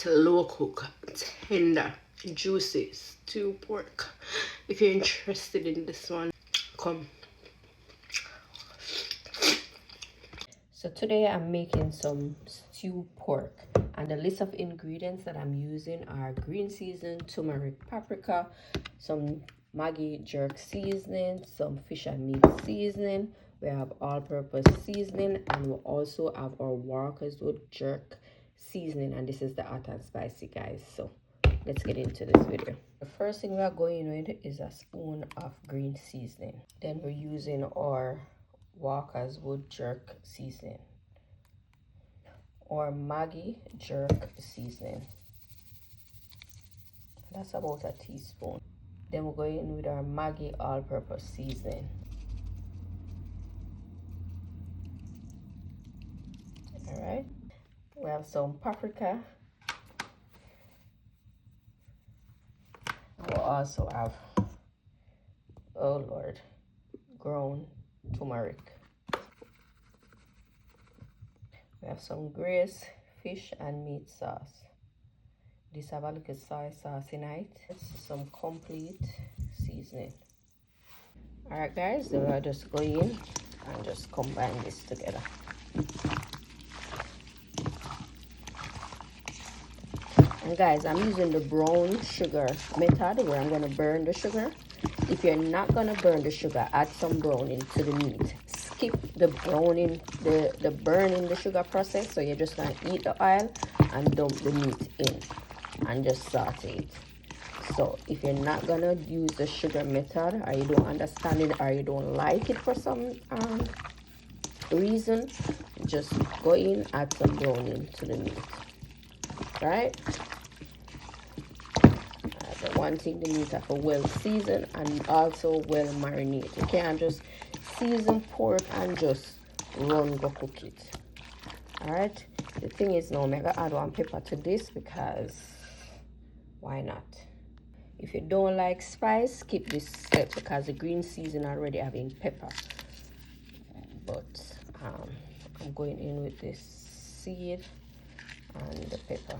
slow cook, tender, juicy stew pork. If you're interested in this one, come. So today I'm making some stew pork, and the list of ingredients that I'm using are green season, turmeric, paprika, some Maggi jerk seasoning, some fish and meat seasoning. We have all-purpose seasoning, and we also have our Walkerswood jerk seasoning, and this is the hot and spicy, guys. So let's get into this video. The first thing we are going with is a spoon of green seasoning. Then we're using our Walkerswood jerk seasoning or Maggi jerk seasoning. That's about a teaspoon. Then we're going with our Maggi all-purpose seasoning. All right. We have some paprika. We'll also have, oh Lord, ground turmeric. We have some grace, fish and meat sauce. This have a little soy sauce in it. It's some complete seasoning. Alright guys, so we'll just go in and just combine this together. And guys, I'm using the brown sugar method where I'm going to burn the sugar. If you're not going to burn the sugar, add some browning to the meat. Skip the browning, the burning the sugar process. So you're just going to eat the oil and dump the meat in and just saute it. So if you're not going to use the sugar method, or you don't understand it, or you don't like it for some reason, just go in, add some browning to the meat. Right? The one thing, the meat have to well seasoned and also well marinated. You can't just season pork and just run go cook it. Alright, the thing is now I'm gonna add one pepper to this because why not? If you don't like spice, skip this step because the green season already having pepper. But I'm going in with this seed and the pepper.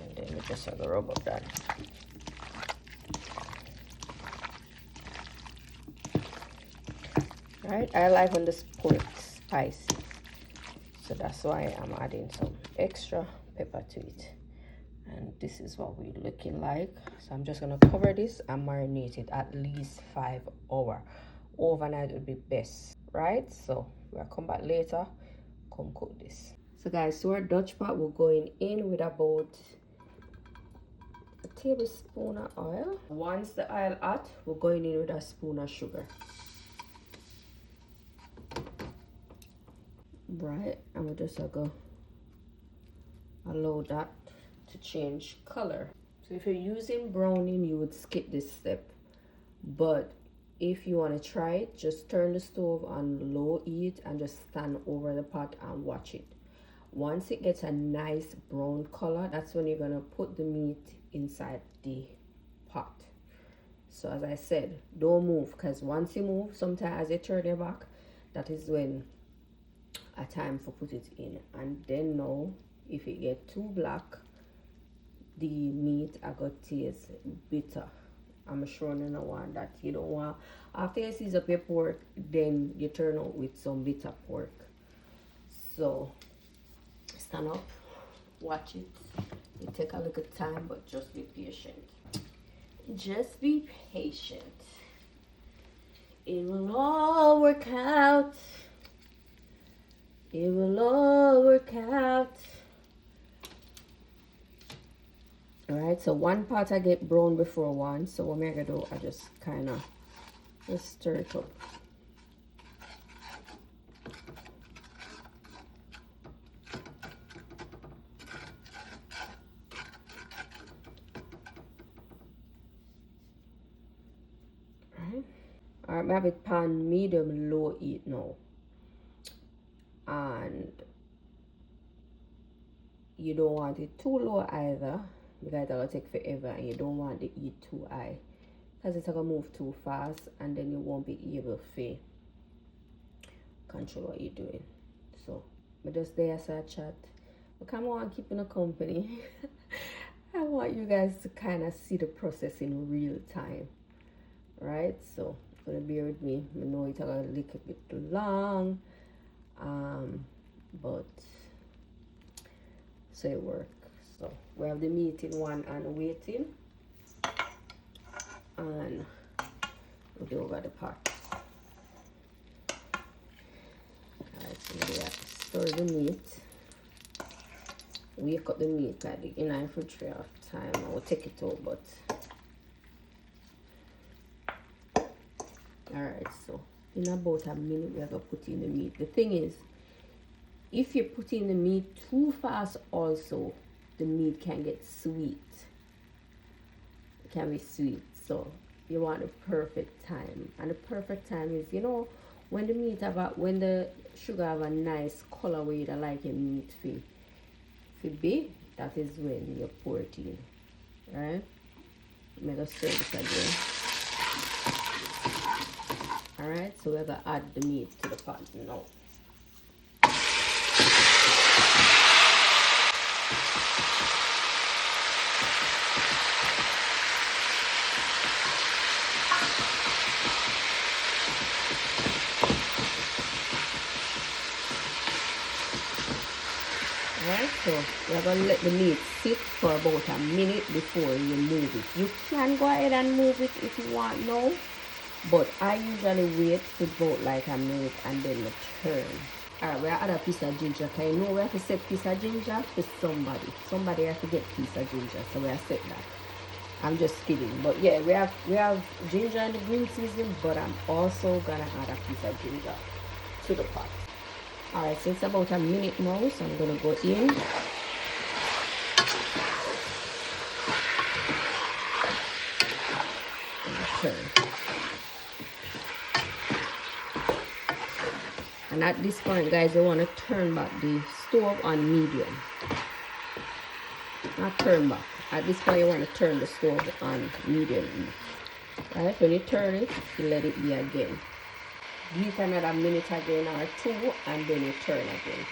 And then we just have to rub up that. Right, I like on this pork spicy, so that's why I'm adding some extra pepper to it. And this is what we're looking like. So I'm just gonna cover this and marinate it at least 5 hours. Overnight would be best, right? So we'll come back later, come cook this. So guys, to our Dutch pot, we're going in with about a tablespoon of oil. Once the oil hot, we're going in with a spoon of sugar. Right, and we're just gonna allow that to change color. So if you're using browning, you would skip this step. But if you want to try it, just turn the stove on low heat and just stand over the pot and watch it. Once it gets a nice brown color, that's when you're gonna put the meat inside the pot. So as I said, don't move, because once you move, sometimes as you turn your back, that is when a time for put it in. And then now if it get too black, the meat I got taste bitter. I'm sure you don't want that. You don't want, after you season up your pork, then you turn out with some bitter pork. So stand up, watch it. It take a little time, but just be patient. Just be patient. It will all work out. It will all work out. Alright, so one part I get brown before one. So what I'm gonna do, I just kind of just stir it up. Alright, I have it pan medium low heat now. And you don't want it too low either, because it'll take forever, and you don't want the heat too high because it's gonna move too fast and then you won't be able to control what you're doing. So but just there as I chat, Look, I want to keep in a company. I want you guys to kind of see the process in real time, right? So gonna bear with me. I know it's a little bit too long, but so it works. So we have the meat in one and waiting, and we'll go over the pot. Alright, so we have to stir the meat. Wake up the meat like the in and for 3 hours time. I will take it out, but alright, so in about a minute we are gonna put in the meat. The thing is, if you put in the meat too fast also, the meat can get sweet. It can be sweet. So you want the perfect time. And the perfect time is, you know, when the meat when the sugar have a nice color where you like your meat to be, that is when you pour it in. Right? I'm gonna stir this again. Alright, so we're gonna add the meat to the pot now. Alright, so we're going to let the meat sit for about a minute before you move it. You can go ahead and move it if you want now, but I usually wait for about like a minute and then turn. Alright, we add a piece of ginger. Because you know we have to set piece of ginger for somebody. Somebody has to get piece of ginger, so we have set that. I'm just kidding, but yeah, we have ginger in the green season, but I'm also gonna add a piece of ginger to the pot. Alright, so it's about a minute now, so I'm gonna go in. Okay. And at this point, guys, you want to turn back the stove on medium. Not turn back. At this point, you want to turn the stove on medium heat. Right? When you turn it, you let it be again. Heat another minute again or 2, and then you turn again.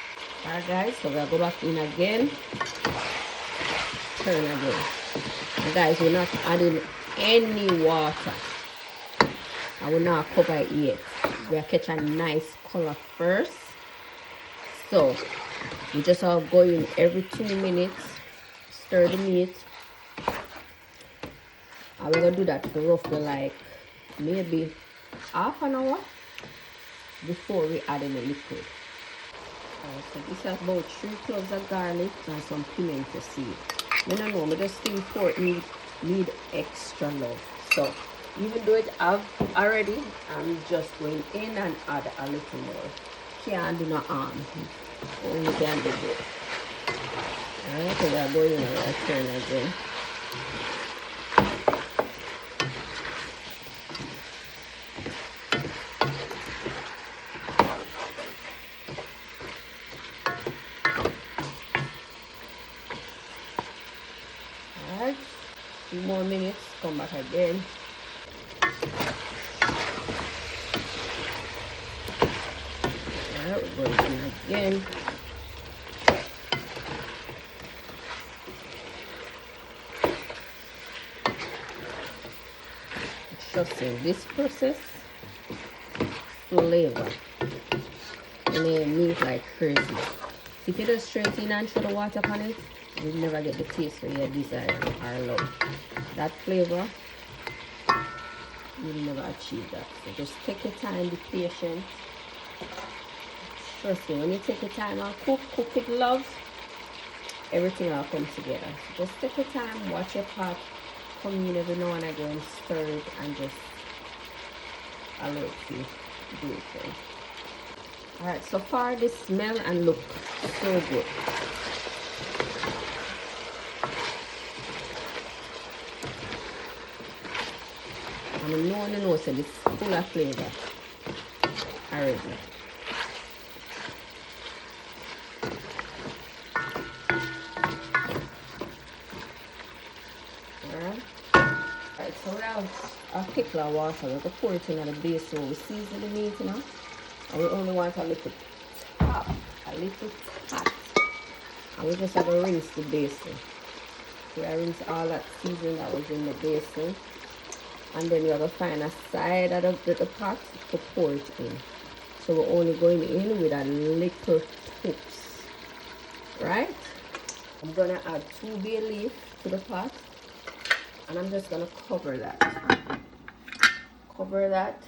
Alright, guys, so we'll go back in again. Turn again. And guys, we're not adding any water. I will not cover it yet. We'll catch a nice color first. So we just are going every 2 minutes. Stir the meat. And we're gonna do that for roughly like maybe half an hour before we add any liquid. So this is about 3 cloves of garlic and some pimento seed. I don't know, I just think pork need extra love. So even though it have already, I'm just going in and add a little more. Can't do no harm. Only can do good. Alright, so we're going in and turn again. Alright, 2 more minutes, come back again. Alright, we're going in again. Trusting this process, flavor, and then meat like crazy. If you just straight in and throw the water on it, you'll never get the taste that you desire or love. That flavor, you'll never achieve that. So just take your time, be patient. Trust me, when you take your time and cook with love, everything will come together. So just take your time, watch your pot, come in every now and again, stir it, and just allow it to do it thing. Alright, so far this smell and look so good. And I know so it's full of flavor already. Alright, so we have a pickle of water. We're going to pour it in at the base so we season the meat, you know. And we only want a little tap. And we just have to rinse the basin. So I rinse all that seasoning that was in the basin. And then you have to find a side of the pot to pour it in. So we're only going in with a little tips, right? I'm gonna add 2 bay leaf to the pot, and I'm just gonna cover that. Cover that,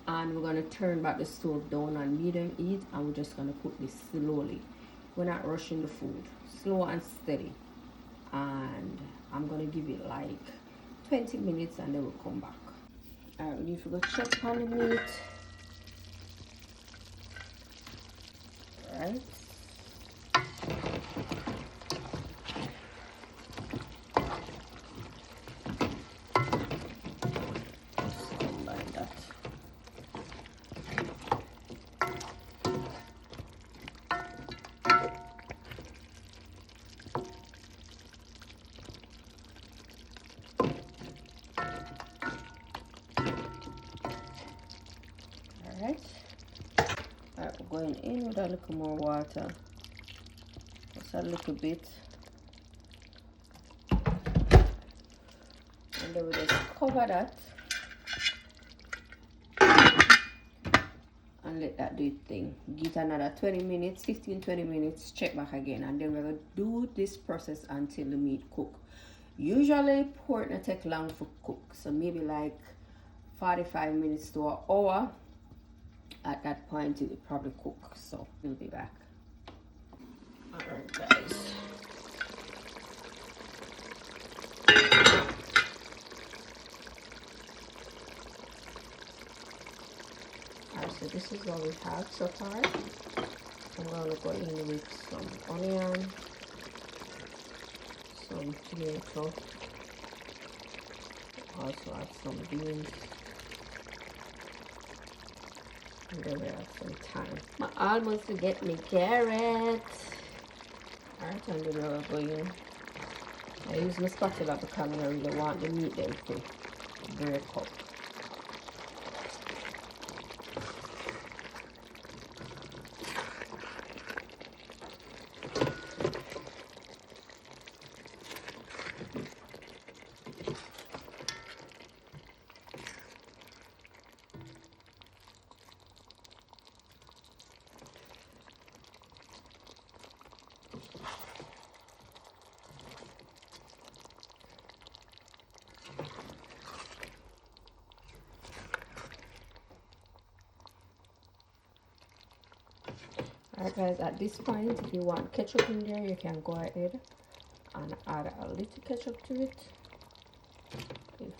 and we're gonna turn back the stove down on medium heat, and we're just gonna cook this slowly. We're not rushing the food, slow and steady. And I'm gonna give it like 20 minutes, and then we'll come back. Alright, we need to go check on the meat. Right. Just combine that. Alright. Alright, we're going in with a little more water. Just a little bit. And then we just cover that. And let that do its thing. Give it another 20 minutes, 15-20 minutes, check back again. And then we're going to do this process until the meat cook. Usually pork not take long to cook. So maybe like 45 minutes to an hour. At that point it will probably cook. So we'll be back. Alright guys. Alright, so this is what we have so far. I'm going to go in with some onion, some tomato, also add some beans, and then we add some thyme. I almost forget my carrot. Alright, and then we're going. I use my spatula because I really want the meat then to break up. Alright guys, at this point if you want ketchup in there, you can go ahead and add a little ketchup to it if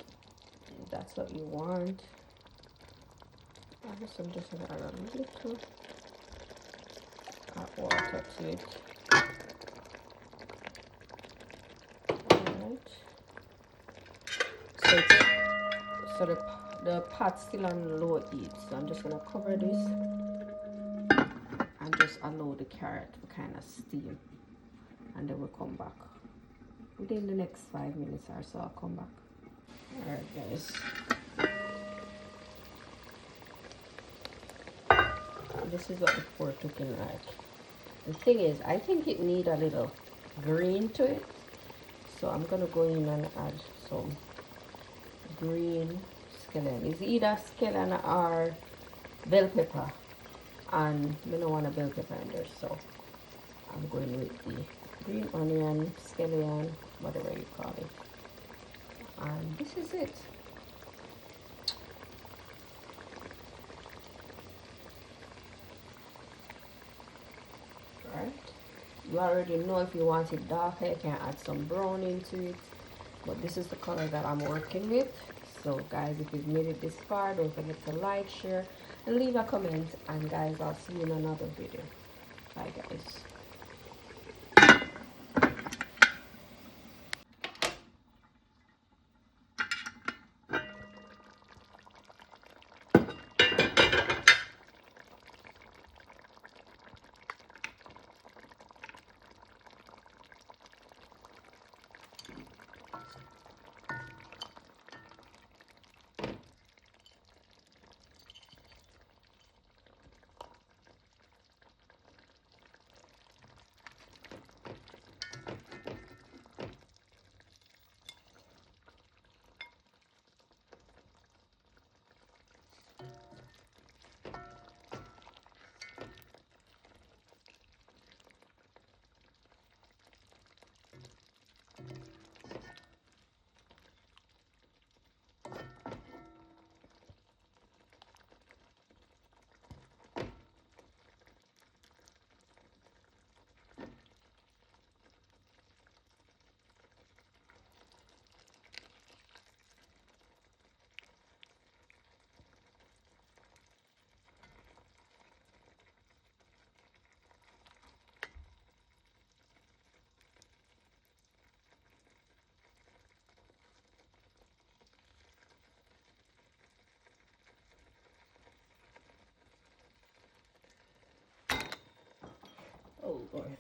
that's what you want. I guess I'm just gonna add a little hot water to it. Alright. So the pot's still on low heat, so I'm just gonna cover this and just allow the carrot to kind of steam, and then we'll come back within the next 5 minutes or so. I'll come back. All right guys, this is what the pork looking like. The thing is, I think it needs a little green to it, so I'm gonna go in and add some green scallion. It's either scallion or bell pepper, and we don't want a bell pepper in there, so I'm going with the green onion, scallion, whatever you call it. And this is it. Right? You already know if you want it darker, you can add some brown into it. But this is the color that I'm working with. So guys, if you've made it this far, don't forget to like, share, and leave a comment. And guys, I'll see you in another video. Bye guys. Lord.